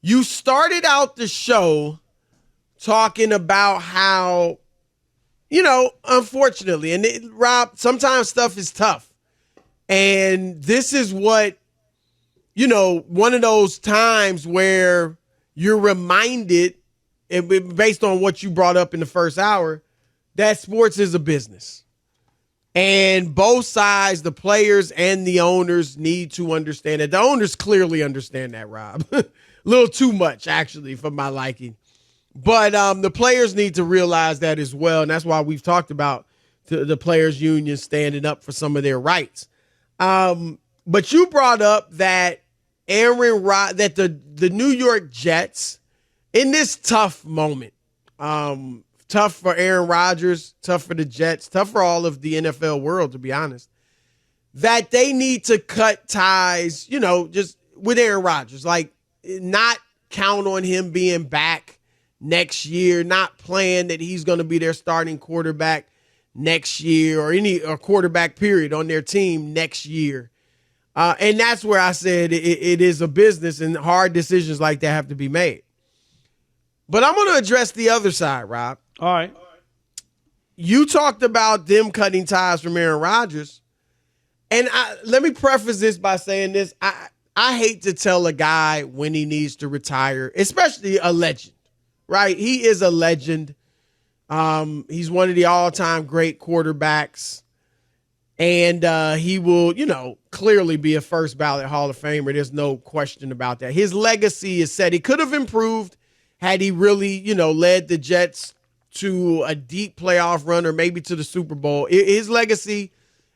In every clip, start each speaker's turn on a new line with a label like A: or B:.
A: You started out the show talking about how, unfortunately, and Rob, sometimes stuff is tough. And this is what, one of those times where you're reminded, based on what you brought up in the first hour, that sports is a business. And both sides, the players and the owners, need to understand it. The owners clearly understand that, Rob. A little too much, actually, for my liking. But the players need to realize that as well. And that's why we've talked about the players' union standing up for some of their rights. But you brought up that the New York Jets, in this tough moment, tough for Aaron Rodgers, tough for the Jets, tough for all of the NFL world, to be honest, that they need to cut ties, just with Aaron Rodgers, like not count on him being back next year, not plan that he's going to be their starting quarterback next year or any quarterback period on their team next year. And that's where I said it is a business and hard decisions like that have to be made. But I'm going to address the other side, Rob.
B: All right.
A: You talked about them cutting ties from Aaron Rodgers. And let me preface this by saying this. I hate to tell a guy when he needs to retire, especially a legend, right? He is a legend. He's one of the all-time great quarterbacks. And he will, clearly be a first ballot Hall of Famer. There's no question about that. His legacy is set. He could have improved had he really, led the Jets to a deep playoff run or maybe to the Super Bowl. His legacy,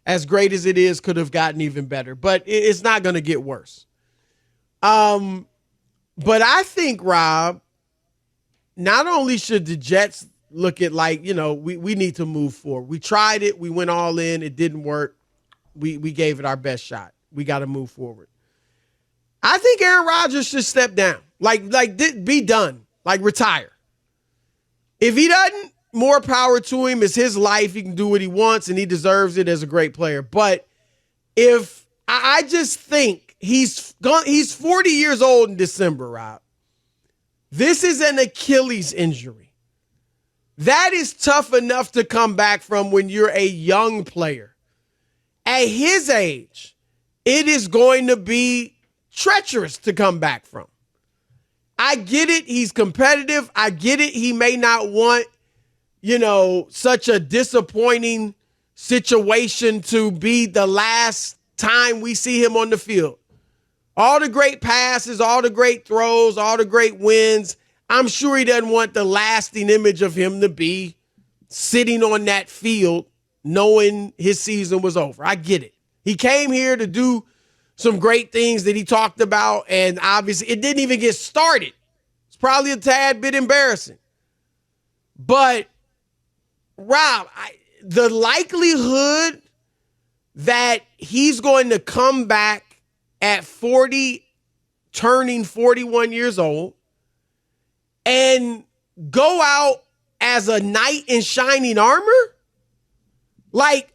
A: as great as it is, could have gotten even better. But it's not going to get worse. But I think, Rob, not only should the Jets look at we need to move forward. We tried it. We went all in. It didn't work. We gave it our best shot. We got to move forward. I think Aaron Rodgers should step down. Be done. Retire. If he doesn't, more power to him. It's his life. He can do what he wants, and he deserves it as a great player. But if I just think he's 40 years old in December, Rob. This is an Achilles injury. That is tough enough to come back from when you're a young player. At his age, it is going to be treacherous to come back from. I get it. He's competitive. I get it. He may not want, such a disappointing situation to be the last time we see him on the field. All the great passes, all the great throws, all the great wins. I'm sure he doesn't want the lasting image of him to be sitting on that field knowing his season was over. I get it. He came here to do some great things that he talked about, and obviously it didn't even get started. It's probably a tad bit embarrassing. But, Rob, the likelihood that he's going to come back at 40, turning 41 years old, and go out as a knight in shining armor?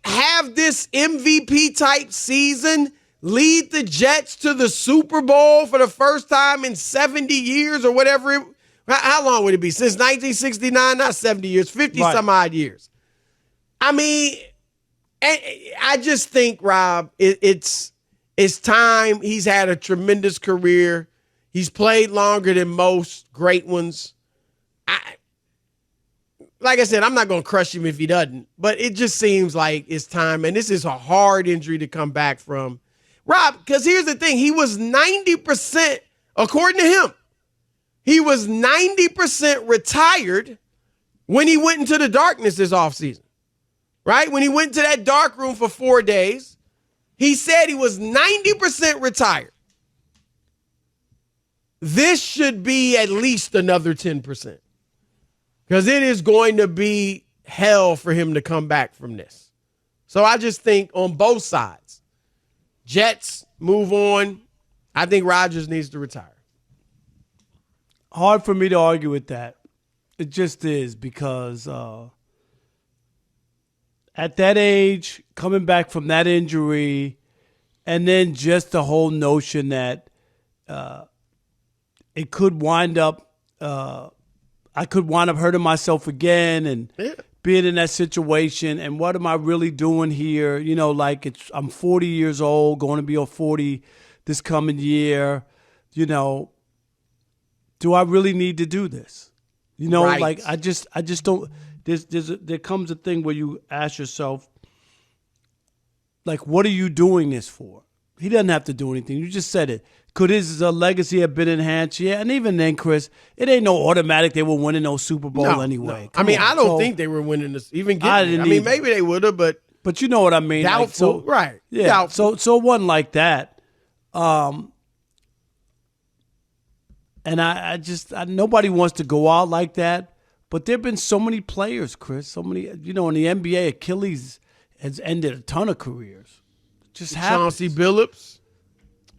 A: Have this MVP type season, lead the Jets to the Super Bowl for the first time in 70 years or whatever. How long would it be? Since 1969? Not 70 years, 50 some odd years. I mean, I just think, Rob, it's time. He's had a tremendous career. He's played longer than most great ones. Like I said, I'm not going to crush him if he doesn't, but it just seems like it's time. And this is a hard injury to come back from. Rob, because here's the thing. He was 90%, according to him, he was 90% retired when he went into the darkness this offseason, right? When he went to that dark room for 4 days, he said he was 90% retired. This should be at least another 10%. Because it is going to be hell for him to come back from this. So I just think on both sides, Jets move on. I think Rodgers needs to retire.
B: Hard for me to argue with that. It just is because at that age, coming back from that injury, and then just the whole notion that it could wind up, I could wind up hurting myself again and being in that situation. And what am I really doing here? You know, like I'm 40 years old, going to be 40 this coming year. You know, do I really need to do this? You know,
A: right.
B: like I just don't. There comes a thing where you ask yourself, like, what are you doing this for? He doesn't have to do anything. You just said it. Could his legacy have been enhanced? Yeah, and even then, Chris, it ain't no automatic they were winning no Super Bowl anyway.
A: No. I mean, I don't think they were winning this. Even getting I mean, maybe they would have, but
B: you know what I mean.
A: Doubtful,
B: like,
A: right?
B: Yeah.
A: Doubtful.
B: So it wasn't like that. And I nobody wants to go out like that. But there have been so many players, Chris. So many, you know, in the NBA, Achilles has ended a ton of careers. It just happens.
A: Chauncey Billups.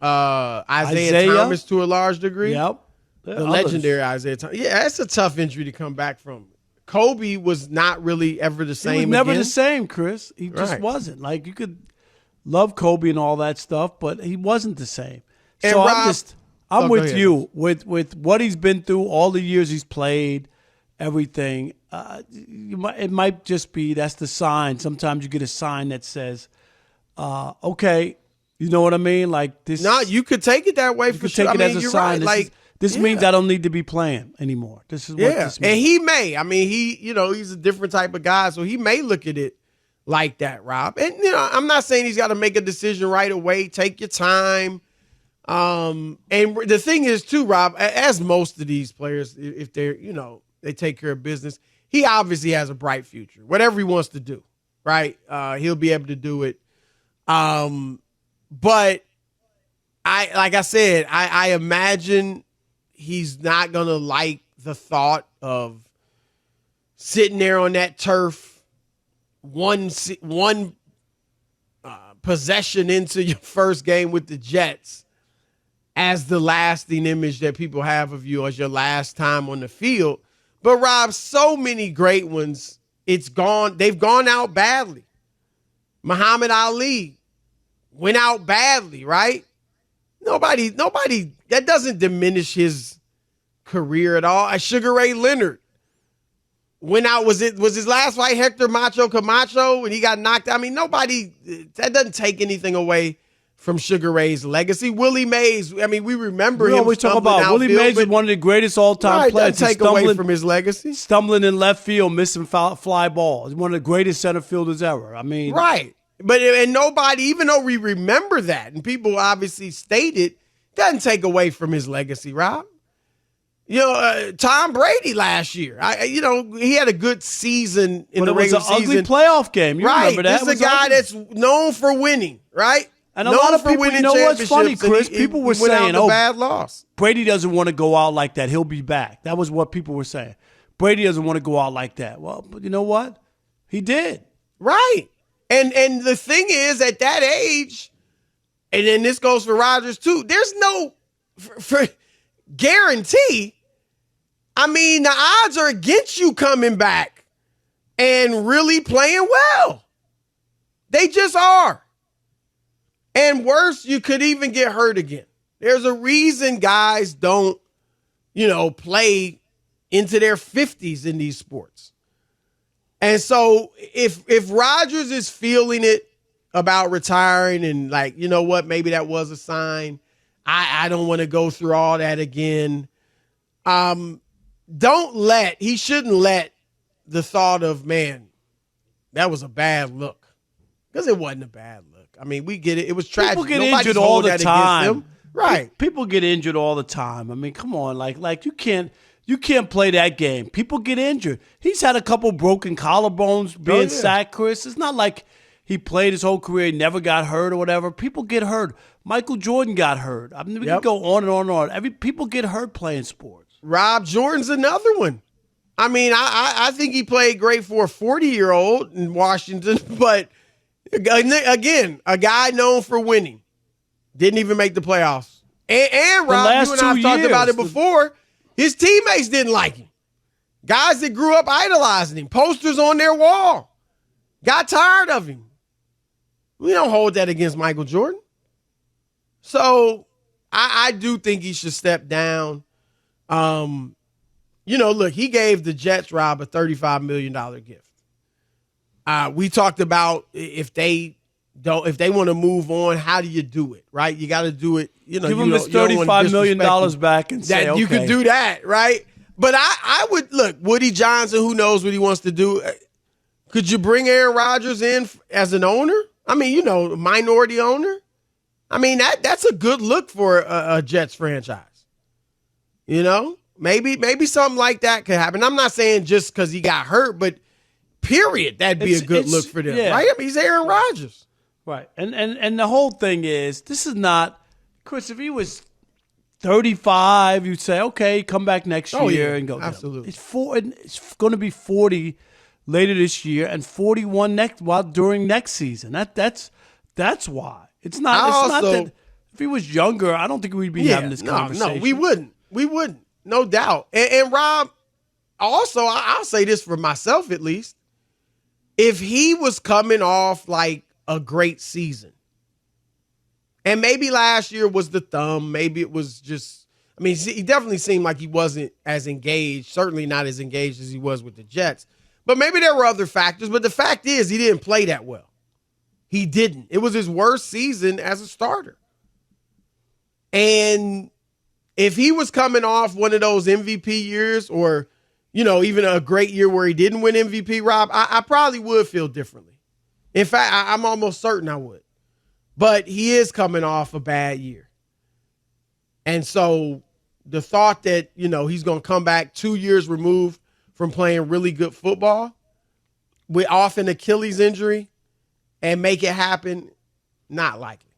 A: Isaiah Thomas to a large degree.
B: Yep.
A: The legendary Isaiah Thomas. Yeah, that's a tough injury to come back from. Kobe was not really ever the same.
B: He was never
A: again.
B: the same, Chris. He just wasn't. Like, you could love Kobe and all that stuff, but he wasn't the same.
A: And
B: so
A: Rob,
B: I'm with you with what he's been through, all the years he's played, everything. It might just be that's the sign. Sometimes you get a sign that says, okay. You know what I mean? Like this.
A: No, you could take it that way for sure.
B: Take it as a sign.
A: Right.
B: This means I don't need to be playing anymore. This is what this means.
A: And he may. I mean, he's a different type of guy, so he may look at it like that, Rob. And I'm not saying he's got to make a decision right away. Take your time. And the thing is, too, Rob, as most of these players, if they're they take care of business, he obviously has a bright future. Whatever he wants to do, right? He'll be able to do it. But like I said, I imagine he's not going to like the thought of sitting there on that turf, one possession into your first game with the Jets as the lasting image that people have of you as your last time on the field. But Rob, so many great ones, they've gone out badly. Muhammad Ali went out badly, right? Nobody, that doesn't diminish his career at all. Sugar Ray Leonard went out, was his last fight Hector Macho Camacho and he got knocked out? I mean, that doesn't take anything away from Sugar Ray's legacy. Willie Mays, I mean, we remember him.
B: We talk about Willie Mays is one of the greatest all-time players.
A: Doesn't take away from his legacy.
B: Stumbling in left field, missing fly balls. One of the greatest center fielders ever. I mean,
A: right. But nobody, even though we remember that, and people obviously state it, doesn't take away from his legacy, Rob. Tom Brady last year, he had a good season in the regular season.
B: It was an ugly playoff game. You remember that?
A: This is a guy that's known for winning, right?
B: And a lot of people, you know what's funny, Chris? People were saying,
A: bad loss.
B: Brady doesn't want to go out like that. He'll be back. That was what people were saying. Brady doesn't want to go out like that. Well, but you know what? He did.
A: Right. And the thing is, at that age, and then this goes for Rodgers too, there's no for guarantee. I mean, the odds are against you coming back and really playing well. They just are. And worse, you could even get hurt again. There's a reason guys don't, play into their 50s in these sports. And so if Rodgers is feeling it about retiring and like, you know what, maybe that was a sign. I don't want to go through all that again. He shouldn't let the thought of, man, that was a bad look. Because it wasn't a bad look. I mean, we get it. It was tragic.
B: People get injured all the time.
A: Right.
B: People get injured all the time. I mean, come on. Like you can't play that game. People get injured. He's had a couple broken collarbones being sacked, Chris. It's not like he played his whole career, never got hurt or whatever. People get hurt. Michael Jordan got hurt. I mean, we can go on and on and on. People get hurt playing sports.
A: Rob Jordan's another one. I mean, I think he played great for a 40-year-old in Washington, but again, a guy known for winning. Didn't even make the playoffs. And Rob, you and I have talked about it before. His teammates didn't like him. Guys that grew up idolizing him, posters on their wall, got tired of him. We don't hold that against Michael Jordan. So I do think he should step down. Look, he gave the Jets, Rob, a $35 million gift. We talked about if they want to move on, how do you do it, right? You got to do it.
B: Give him his $35 million back and say, okay.
A: You could do that, right? But I would, look, Woody Johnson, who knows what he wants to do. Could you bring Aaron Rodgers in as an owner? I mean, minority owner. I mean, that's a good look for a Jets franchise. Maybe something like that could happen. I'm not saying just because he got hurt, but period, that'd be a good look for them, right? I mean, he's Aaron Rodgers.
B: Right. And the whole thing is, this is not, Chris, if he was 35, you'd say, okay, come back next year and go.
A: Absolutely.
B: It's going to be 40 later this year and 41 during next season. That's why. It's not that if he was younger, I don't think we'd be having this conversation.
A: No, we wouldn't. No doubt. And Rob, also, I'll say this for myself at least. If he was coming off like a great season, and maybe last year was the thumb, maybe it was just, I mean, he definitely seemed like he wasn't as engaged, certainly not as engaged as he was with the Jets. But maybe there were other factors. But the fact is, he didn't play that well. He didn't. It was his worst season as a starter. And if he was coming off one of those MVP years or, even a great year where he didn't win MVP, Rob, I probably would feel differently. In fact, I'm almost certain I would. But he is coming off a bad year. And so the thought that, he's going to come back 2 years removed from playing really good football with off an Achilles injury and make it happen, not likely.